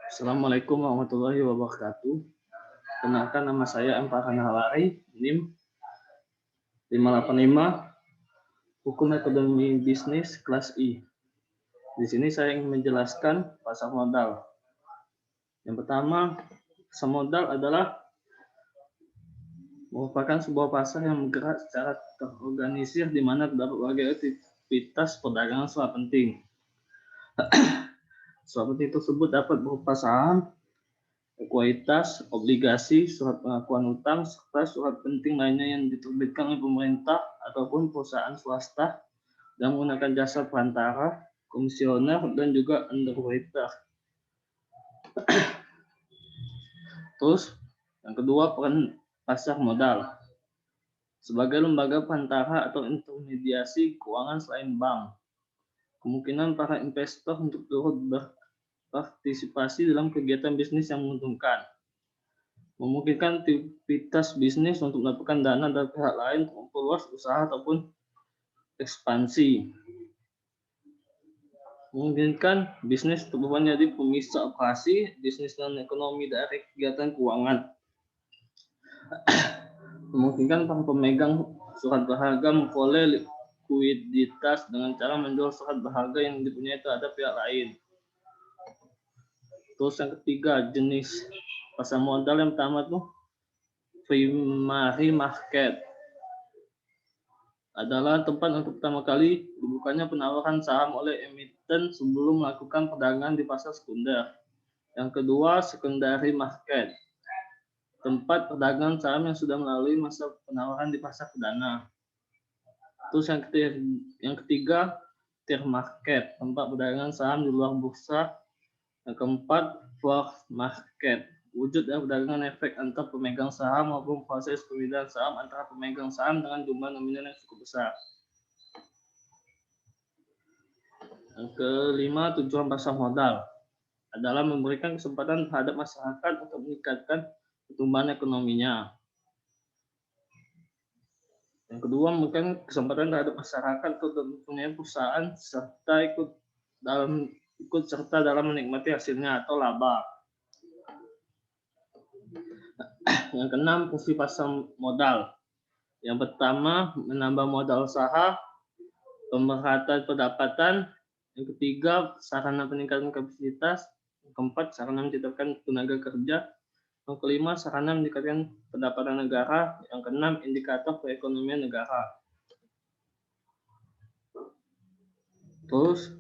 Assalamualaikum warahmatullahi wabarakatuh. Kenalkan nama saya M. Farhan Halari, NIM 585, Hukum Ekonomi Bisnis kelas I. Di sini saya ingin menjelaskan pasar modal. Yang pertama, pasar modal adalah merupakan sebuah pasar yang bergerak secara terorganisir di mana terdapat berbagai aktivitas perdagangan sangat penting. Surat penting tersebut dapat berupa saham, ekuitas, obligasi, surat pengakuan utang, serta surat penting lainnya yang diterbitkan oleh pemerintah ataupun perusahaan swasta dan menggunakan jasa perantara, komisioner, dan juga underwriter. Terus, yang kedua, peran pasar modal. Sebagai lembaga perantara atau intermediasi keuangan selain bank, kemungkinan para investor untuk turut berpartisipasi dalam kegiatan bisnis yang menguntungkan. Memungkinkan aktivitas bisnis untuk mendapatkan dana dari pihak lain untuk memperluas usaha ataupun ekspansi. Memungkinkan bisnis untuk menjadi pemisah operasi, bisnis dan ekonomi dari kegiatan keuangan. Memungkinkan para pemegang surat berharga memperoleh likuiditas dengan cara menjual surat berharga yang dipunyai terhadap pihak lain. Terus yang ketiga, jenis pasar modal yang pertama tuh primary market. Adalah tempat untuk pertama kali dibukanya penawaran saham oleh emiten sebelum melakukan perdagangan di pasar sekunder. Yang kedua, secondary market. Tempat perdagangan saham yang sudah melalui masa penawaran di pasar perdana. Terus yang ketiga, third market. Tempat perdagangan saham di luar bursa. Yang keempat, fourth market. Wujud dan perdagangan efek antar pemegang saham maupun proses pemindahan saham antara pemegang saham dengan jumlah nominal yang cukup besar. Yang kelima, tujuan pasar modal adalah memberikan kesempatan terhadap masyarakat untuk meningkatkan pertumbuhan ekonominya. Yang kedua, memberikan kesempatan terhadap masyarakat untuk mempunyai perusahaan serta ikut serta dalam menikmati hasilnya atau laba. Yang keenam, fungsi pasar modal. Yang pertama, menambah modal usaha, pemerataan pendapatan. Yang ketiga, sarana peningkatan kapasitas. Yang keempat, sarana menciptakan tenaga kerja. Yang kelima, sarana meningkatkan pendapatan negara. Yang keenam, indikator perekonomian negara. Terus,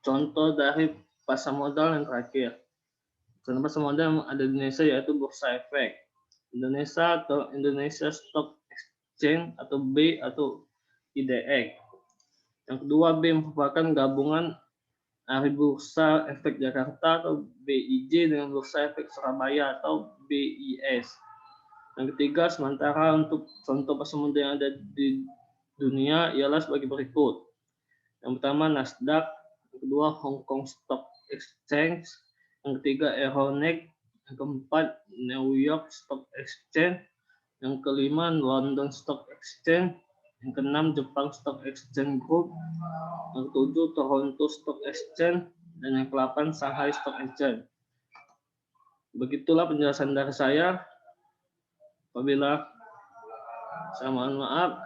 contoh dari pasar modal yang terakhir. Contoh pasar modal yang ada di Indonesia yaitu Bursa Efek Indonesia atau Indonesia Stock Exchange atau B atau IDX. Yang kedua, B merupakan gabungan Hari Bursa Efek Jakarta atau BIJ dengan Bursa Efek Surabaya atau BIS. Yang ketiga, sementara untuk contoh pasar modal yang ada di dunia ialah sebagai berikut. Yang pertama, Nasdaq. Yang kedua, Hong Kong Stock Exchange. Yang ketiga, Euronext. Yang keempat, New York Stock Exchange. Yang kelima, London Stock Exchange. Yang keenam, Jepang Stock Exchange Group. Yang ketujuh, Toronto Stock Exchange. Dan yang ke-8, Shanghai Stock Exchange. Begitulah penjelasan dari saya. Apabila saya mohon maaf,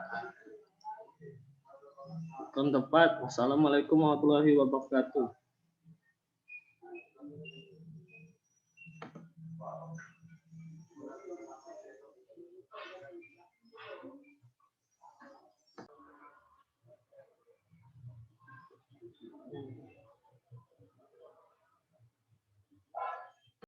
kurang tepat. Wassalamualaikum warahmatullahi wabarakatuh.